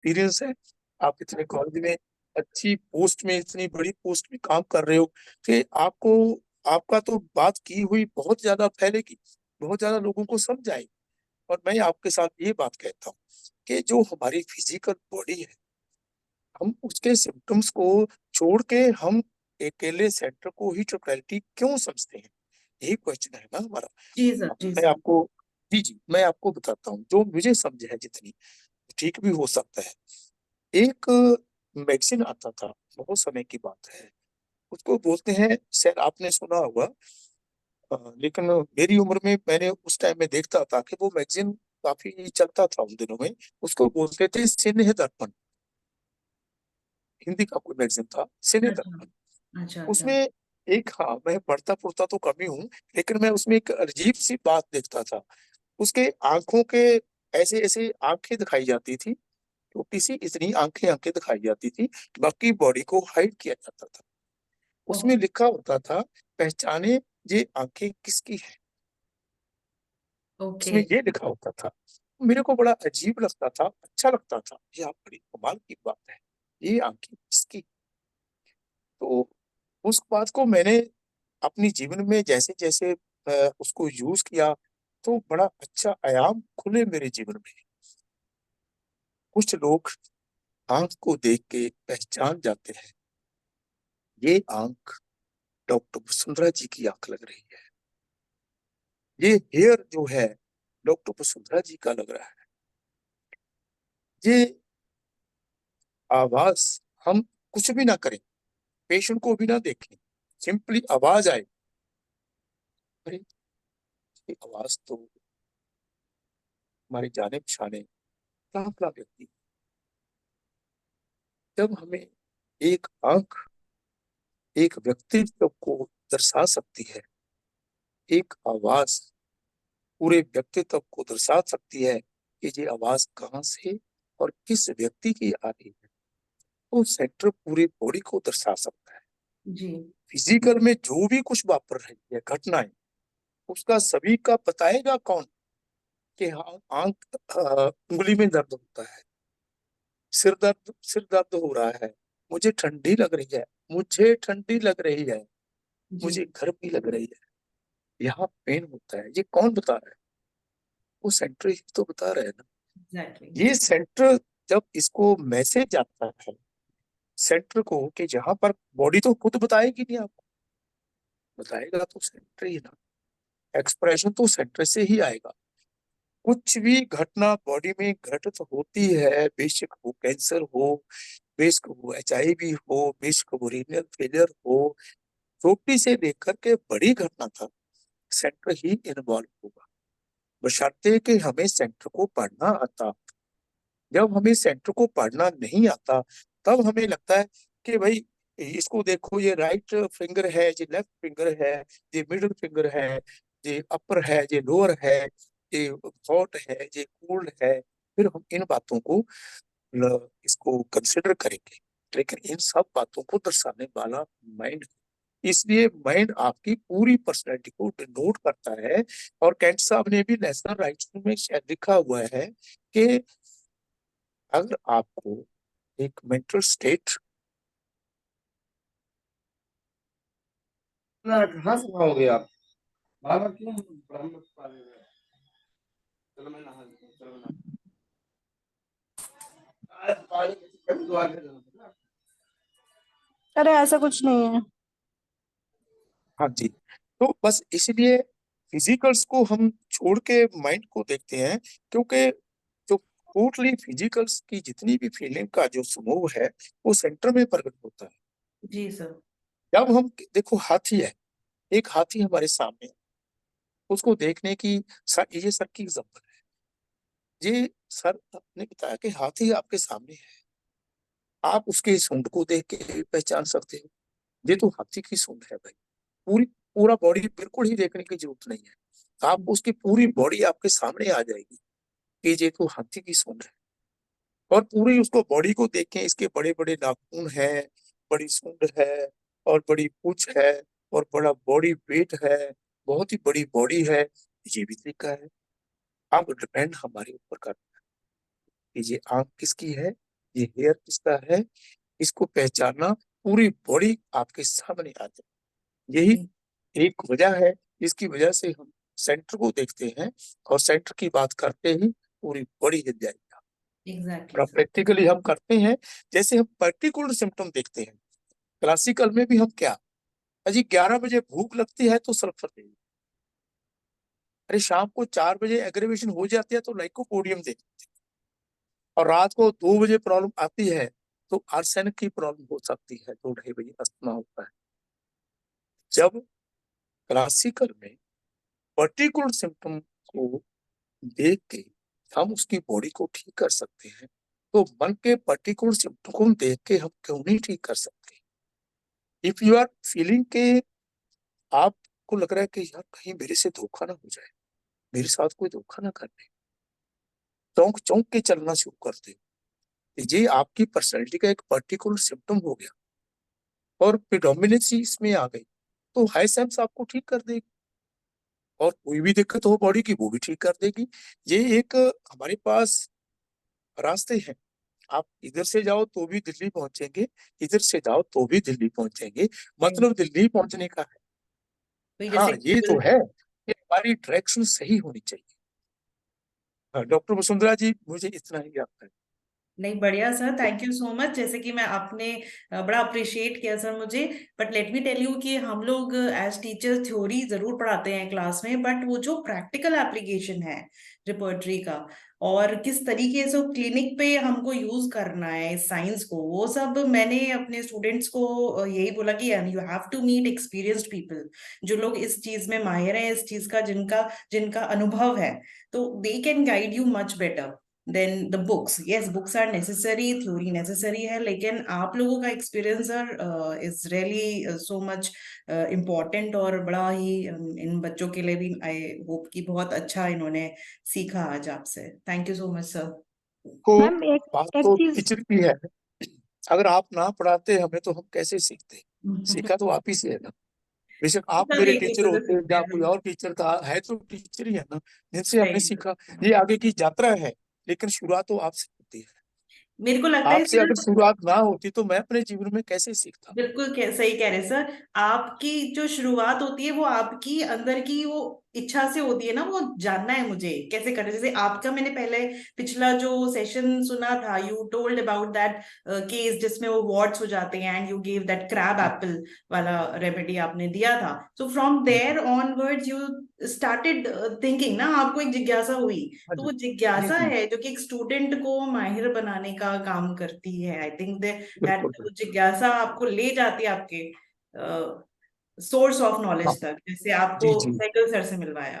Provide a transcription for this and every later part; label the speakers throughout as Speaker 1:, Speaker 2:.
Speaker 1: Experience है, आप इतने कॉलेज में अच्छी पोस्ट में, इतनी बड़ी पोस्ट में काम कर रहे हो, कि आपको, आपका तो बात की हुई बहुत ज्यादा फैलेगी, बहुत ज्यादा लोगों को समझ आएगी। और मैं आपके साथ ये बात कहता हूँ कि जो हमारी फिजिकल बॉडी है, हम उसके सिम्टम्स को छोड़ के हम अकेले सेंटर को ही टोटलिटी क्यों समझते हैं? यही क्वेश्चन है ना हमारा।
Speaker 2: जी सर,
Speaker 1: अब
Speaker 2: जी
Speaker 1: मैं
Speaker 2: सर।
Speaker 1: आपको, जी जी, मैं आपको बताता हूँ जो मुझे समझ है जितनी, ठीक भी हो सकता है। एक मेडिसिन आता था, बहुत समय की बात है, उसको बोलते हैं, शायद आपने सुना होगा, लेकिन मेरी उम्र में मैंने उस टाइम में देखता था कि वो मैगजीन काफी चलता था उन दिनों में। उसको बोलते थे सिन्ह दर्पण, हिंदी का कोई मैगजीन था, सिन्ह
Speaker 2: अच्छा,
Speaker 1: दर्पण।
Speaker 2: अच्छा, अच्छा।
Speaker 1: उसमें एक, हाँ मैं पढ़ता पढ़ता तो कम ही हूँ, लेकिन मैं उसमें एक अजीब सी बात देखता था। उसके आंखों के ऐसे ऐसे आंखें दिखाई जाती थी, छोटी सी इतनी आंखें आंखें दिखाई जाती थी, बाकी बॉडी को हाइड किया जाता था। उसमें
Speaker 2: ओके,
Speaker 1: लिखा होता था, पहचाने ये आंखें किसकी है।
Speaker 2: ओके।
Speaker 1: उसमें ये लिखा होता था। मेरे को बड़ा अजीब लगता था, अच्छा लगता था, ये आप बड़ी कमाल की बात है, ये आंखें किसकी। तो उस बात को मैंने अपनी जीवन में जैसे जैसे उसको यूज किया, तो बड़ा अच्छा आयाम खुले मेरे जीवन में। कुछ लोग आंख को देख के पहचान जाते हैं, ये आंख डॉक्टर वसुंधरा जी की आंख लग रही है, ये हेयर जो है डॉक्टर वसुंधरा जी का लग रहा है, ये आवाज, हम कुछ भी ना करें, पेशेंट को भी ना देखें, सिंपली आवाज आए, अरे ये आवाज तो हमारे जाने पहचाने फला व्यक्ति। जब हमें एक आंख एक व्यक्तित्व को दर्शा सकती है, एक आवाज पूरे व्यक्तित्व को दर्शा सकती है कि ये आवाज कहाँ से और किस व्यक्ति की आ रही है, तो सेंटर पूरी बॉडी को दर्शा सकता है।
Speaker 2: जी।
Speaker 1: फिजिकल में जो भी कुछ वापर रही है घटनाएं, उसका सभी का बताएगा कौन? कि हाँ, आंख, उंगली में दर्द होता है, सिर दर्द हो रहा है, मुझे ठंडी लग रही है, मुझे ठंडी लग रही है,
Speaker 2: जी।
Speaker 1: मुझे गर्मी लग रही है, यहाँ पेन होता है, ये कौन बता रहा है? वो सेंटर ही तो बता रहे हैं ना।
Speaker 2: एग्जैक्टली।
Speaker 1: ये सेंटर, जब इसको मैसेज जाता है सेंटर को, कि जहां पर बॉडी तो खुद बताएगी नहीं आपको, बताएगा तो सेंटर ही ना, एक्सप्रेशन तो सेंटर से ही आएगा। कुछ भी घटना बॉडी में घटित होती है, बेशक वो कैंसर हो, बेशक वो HIV हो, बेशक वो रीनल फेलियर हो, छोटी से लेकर के बड़ी घटना तक सेंटर ही इन्वॉल्व होगा, बशर्ते कि हमें सेंटर को पढ़ना आता। जब हमें सेंटर को पढ़ना नहीं आता, तब हमें लगता है कि भाई इसको देखो, ये राइट फिंगर है, ये लेफ्ट फिंगर है, ये मिडिल फिंगर है, ये अपर है, ये लोअर है, ये हॉट है, ये कोल्ड है। फिर हम इन बातों को इसको कंसिडर करेंगे, लेकिन इन सब बातों को दर्शाने वाला माइंड, इसलिए माइंड आपकी पूरी पर्सनैलिटी को डिनोट करता है। और कैंट साहब ने भी नेशनल राइट्स में शायद लिखा हुआ है कि अगर आपको एक मेंटल स्टेट,
Speaker 3: ना कहाँ से खाओगे आप? बार बार क्यों ब्रह्म पा रहे हो? चलो मैं नहा लेता हूँ, चलो ना। आज पानी किसी कभी दुआ कर देना।
Speaker 2: अरे ऐसा कुछ नहीं है।
Speaker 1: हाँ जी, तो बस इसलिए फिजिकल्स को हम छोड़ के माइंड को देखते हैं, क्योंकि जो टोटली फिजिकल्स की जितनी भी फीलिंग का जो समूह है, वो सेंटर में प्रकट होता है।
Speaker 2: जी सर।
Speaker 1: जब हम, देखो हाथी है, एक हाथी हमारे सामने है, उसको देखने की, ये सर की एग्जाम्पल है, ये सर ने बताया कि हाथी आपके सामने है, आप उसके सूंड को देख के पहचान सकते हो, ये तो हाथी की सूंड है भाई। पूरी, पूरा बॉडी बिल्कुल ही देखने की जरूरत नहीं है, आप उसकी पूरी बॉडी आपके सामने आ जाएगी कि ये तो हाथी की सूंड है। और पूरी उसको बॉडी को देखें, इसके बड़े बड़े नाखून हैं, बड़ी सूंड है, और बड़ी पूंछ है, और बड़ा बॉडी वेट है, बहुत ही बड़ी बॉडी है, ये भी तरीका है। अब डिपेंड हमारे ऊपर करता है कि ये आंख किसकी है, ये हेयर किसका है, इसको पहचानना पूरी बॉडी आपके सामने आ जाए। यही एक वजह है, इसकी वजह से हम सेंटर को देखते हैं और सेंटर की बात करते ही पूरी बॉडी हिल जाएगी।
Speaker 2: Exactly sir.
Speaker 1: प्रैक्टिकली हम करते हैं, जैसे हम पर्टिकुलर सिम्टम देखते हैं। क्लासिकल में भी हम क्या, अजी 11 बजे भूख लगती है तो सल्फर दे, अरे शाम को 4 बजे एग्रीवेशन हो जाती है तो लाइकोपोडियम दे, और रात को 2 बजे प्रॉब्लम आती है तो आर्सेनिक की प्रॉब्लम हो सकती है, 2-2:30 बजे अस्थमा होता है। जब क्लासिकल में पर्टिकुलर सिम्टम को देख के हम उसकी बॉडी को ठीक कर सकते हैं, तो मन के पर्टिकुलर सिम्टम को देख के हम क्यों नहीं ठीक कर सकते। इफ यू आर फीलिंग के आपको लग रहा है कि यार कहीं मेरे से धोखा ना हो जाए, मेरे साथ कोई धोखा ना कर दे, चौंक चौंक के चलना शुरू कर दे, ये आपकी पर्सनैलिटी का एक पर्टिकुलर सिम्टम हो गया और प्रिडोमिनेंसी इसमें आ गई, तो हाई सेंस आपको ठीक कर देगी, और कोई भी दिक्कत हो बॉडी की वो भी ठीक कर देगी। ये एक हमारे पास रास्ते हैं, आप इधर से जाओ तो भी दिल्ली पहुंचेंगे, इधर से जाओ तो भी दिल्ली पहुंचेंगे, मतलब दिल्ली पहुंचने का है।
Speaker 2: तो
Speaker 1: हाँ
Speaker 2: जैसे
Speaker 1: ये तो है कि हमारी डायरेक्शन सही होनी चाहिए। हाँ, डॉक्टर वसुंधरा जी मुझे इतना ही आता है।
Speaker 2: नहीं, बढ़िया sir, thank you so much. जैसे कि मैं आपने बड़ा अप्रिशिएट किया सर मुझे। But let me tell you कि हम लोग एज टीचर थ्योरी जरूर पढ़ाते हैं क्लास में, बट वो जो प्रैक्टिकल एप्लीकेशन है रिपोर्टरी का, और किस तरीके से क्लिनिक पे हमको यूज करना है इस साइंस को, वो सब मैंने अपने स्टूडेंट्स को यही बोला कि you have to meet experienced people, जो लोग इस चीज में माहिर हैं, इस चीज का जिनका जिनका अनुभव है, तो they can guide you much better than the books. Yes, books are necessary, theory necessary है, लेकिन आप लोगों का experience is really so much important, और बड़ा ही इन बच्चों के लिए भी आई होप कि बहुत अच्छा इन्होंने सीखा आज आपसे। Thank you so much sir.
Speaker 1: को
Speaker 4: मैम एक
Speaker 1: बात
Speaker 4: एक
Speaker 1: तो
Speaker 4: चीज
Speaker 1: टीचर की है, अगर आप ना पढ़ाते हमें तो हम कैसे सीखते, सीखा तो आप ही से है ना। बेशक आप
Speaker 2: सर
Speaker 1: मेरे
Speaker 2: एक
Speaker 1: टीचर
Speaker 2: दूसरे से
Speaker 1: होते
Speaker 2: सीखते
Speaker 1: या
Speaker 2: हैं
Speaker 1: कोई और टीचर था, है तो टीचर ही है ना, जिनसे हमने
Speaker 2: सही सर।
Speaker 1: सीखा। ये आगे की यात्रा है, लेकिन शुरुआत तो आपसे होती है।
Speaker 2: मेरे को लगता है
Speaker 1: आपसे
Speaker 2: सर,
Speaker 1: अगर शुरुआत ना होती तो मैं अपने जीवन में कैसे सीखता।
Speaker 2: बिल्कुल सही कह रहे हैं सर। आपकी जो शुरुआत होती है वो आपकी अंदर की वो इच्छा से होती है ना, वो जानना है मुझे कैसे करना है। जैसे आपका मैंने पहले पिछला जो सेशन सुना था, you told about that case जिसमें वो वार्ड्स हो जाते हैं, and you give that crab
Speaker 1: हाँ,
Speaker 2: एप्पल वाला रेमेडी आपने दिया था। So from there onwards you started thinking ना, आपको एक जिज्ञासा हुई।
Speaker 1: हाँ
Speaker 2: तो
Speaker 1: जी,
Speaker 2: वो
Speaker 1: जी
Speaker 2: जिज्ञासा
Speaker 1: जी,
Speaker 2: है जो कि एक स्टूडेंट को माहिर बनाने का काम करती है। आई थिंक दैट
Speaker 1: बिल्कुल बिल्कुल।
Speaker 2: जिज्ञासा आपको ले जाती है आपके सोर्स ऑफ
Speaker 1: हाँ
Speaker 2: नॉलेज तक, जैसे आपको
Speaker 1: जी जी,
Speaker 2: साइकिल सर से मिलवाया।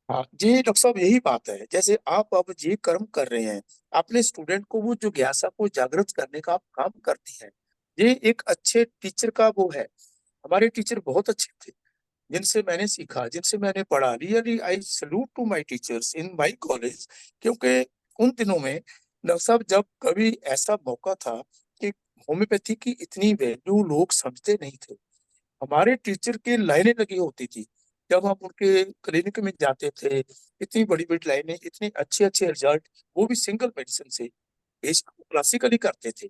Speaker 1: हाँ जी डॉक्टर साहब यही बात है। जैसे आप अब ये कर्म कर रहे हैं, अपने स्टूडेंट को वो जो जिज्ञासा को जागृत करने का आप काम करती हैं, ये एक अच्छे टीचर का वो है। हमारे टीचर बहुत अच्छे थे, जिनसे मैंने सीखा, जिनसे मैंने पढ़ा। Really I salute to my teachers in my college, क्योंकि उन दिनों में डॉक्टर साहब जब कभी ऐसा मौका था कि होम्योपैथी की इतनी वैल्यू लोग समझते नहीं थे, हमारे टीचर की लाइनें लगी होती थी जब हम उनके क्लिनिक में जाते थे। इतनी बड़ी बड़ी लाइनें, इतने अच्छे अच्छे रिजल्ट, वो भी सिंगल मेडिसिन से। बेशक क्लासिकली करते थे।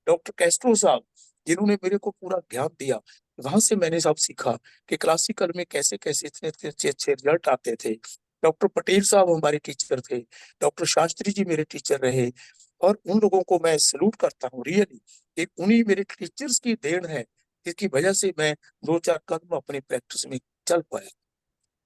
Speaker 1: डॉक्टर कैस्ट्रो साहब, जिन्होंने मेरे को पूरा ज्ञान दिया, वहां से मैंने सब सीखा कि क्लासिकल में कैसे कैसे इतने इतने अच्छे अच्छे रिजल्ट आते थे। डॉक्टर पटेल साहब हमारे टीचर थे, डॉक्टर शास्त्री जी मेरे टीचर रहे, और उन लोगों को मैं सल्यूट करता हूँ। रियली एक उन्हीं मेरे टीचर्स की देन है, जिसकी वजह से मैं 2-4 कदम अपनी प्रैक्टिस में चल पाया।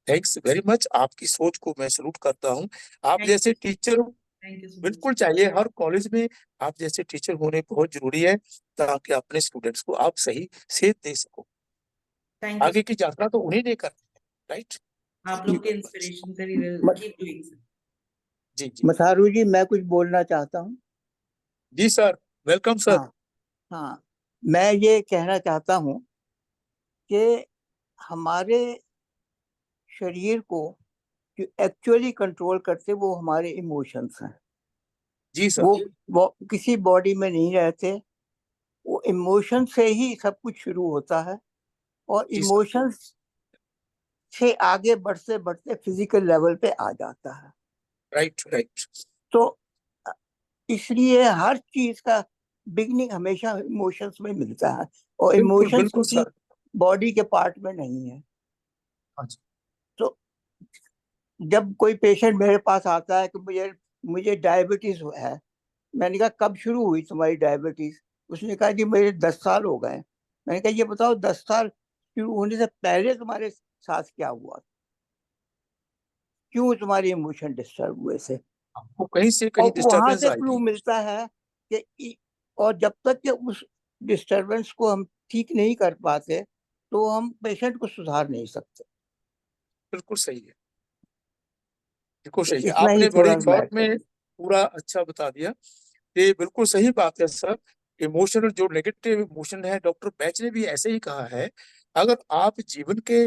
Speaker 1: थैंक्स वेरी मच, आपकी सोच को मैं सल्यूट करता हूँ। आप
Speaker 2: थैंक
Speaker 1: जैसे
Speaker 2: you,
Speaker 1: teacher
Speaker 2: thank you so much.
Speaker 1: बिल्कुल चाहिए हर कॉलेज में, आप जैसे टीचर होने बहुत जरूरी है, ताकि अपने स्टूडेंट्स को आप सही सेध दे सको।
Speaker 2: Thank you.
Speaker 1: आगे की यात्रा तो उन्हीं ने करनी है, राइट।
Speaker 2: आप लोग के इंस्पिरेशन से वी विल
Speaker 4: म-
Speaker 2: कीप डूइंग सर।
Speaker 1: जी जी
Speaker 4: मसारू जी, मैं कुछ बोलना चाहता हूँ।
Speaker 1: जी सर, वेलकम सर।
Speaker 4: हाँ हाँ, मैं ये कहना चाहता हूँ कि हमारे शरीर को जो एक्चुअली कंट्रोल करते वो हमारे इमोशंस हैं।
Speaker 1: जी सर।
Speaker 4: वो किसी बॉडी में नहीं रहते, वो इमोशन से ही सब कुछ शुरू होता है, और
Speaker 1: जी सर।
Speaker 4: इमोशंस से आगे बढ़ते बढ़ते फिजिकल लेवल पे आ जाता है।
Speaker 1: Right right.
Speaker 4: तो इसलिए हर चीज का बिगनिंग हमेशा इमोशंस में मिलता है, और
Speaker 1: बिल्कुल
Speaker 4: इमोशंस
Speaker 1: बिल्कुल
Speaker 4: किसी
Speaker 1: सर।
Speaker 4: बॉडी के पार्ट में नहीं है।
Speaker 1: हाँ जी।
Speaker 4: तो जब कोई पेशेंट मेरे पास आता है कि मुझे मुझे डायबिटीज है, मैंने कहा कब शुरू हुई तुम्हारी डायबिटीज? उसने कहा कि मेरे 10 साल हो गए। मैंने कहा ये बताओ 10 साल शुरू होने से पहले तुम्हारे साथ क्या हुआ, क्यों तुम्हारे इमोशन डिस्टर्ब हुए से?
Speaker 1: आपको कहीं से
Speaker 4: और
Speaker 1: कहीं
Speaker 4: वहां
Speaker 1: डिस्टरबेंस
Speaker 4: से क्लू
Speaker 1: आएगी।
Speaker 4: मिलता है कि और जब तक कि उस डिस्टरबेंस को हम ठीक नहीं कर पाते तो हम पेशेंट को सुधार नहीं सकते।
Speaker 1: बिल्कुल सही है, बिल्कुल
Speaker 4: तो
Speaker 1: सही है,
Speaker 4: इतना ही
Speaker 1: आपने बड़ी
Speaker 4: थोड़ा
Speaker 1: शॉर्ट
Speaker 4: मैटर
Speaker 1: में पूरा अच्छा बता दिया। ये बिल्कुल सही बात है सर। इमोशनल जो नेगेटिव इमोशन है, डॉक्टर बैच ने भी ऐसे ही कहा है, अगर आप जीवन के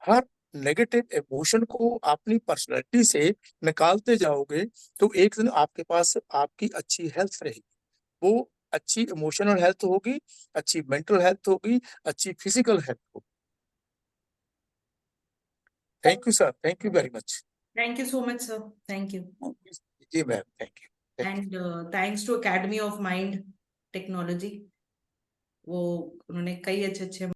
Speaker 1: हर नेगेटिव इमोशन को अपनी पर्सनैलिटी से निकालते जाओगे तो एक दिन आपके पास आपकी अच्छी हेल्थ रहेगी। वो अच्छी इमोशनल हेल्थ होगी, अच्छी मेंटल हेल्थ होगी, अच्छी फिजिकल हेल्थ होगी। Thank you sir, thank you very much.
Speaker 2: Thank you so much sir, thank you.
Speaker 1: जी ma'am, thank you.
Speaker 2: And thanks to academy of mind technology, वो उन्होंने कई अच्छे अच्छे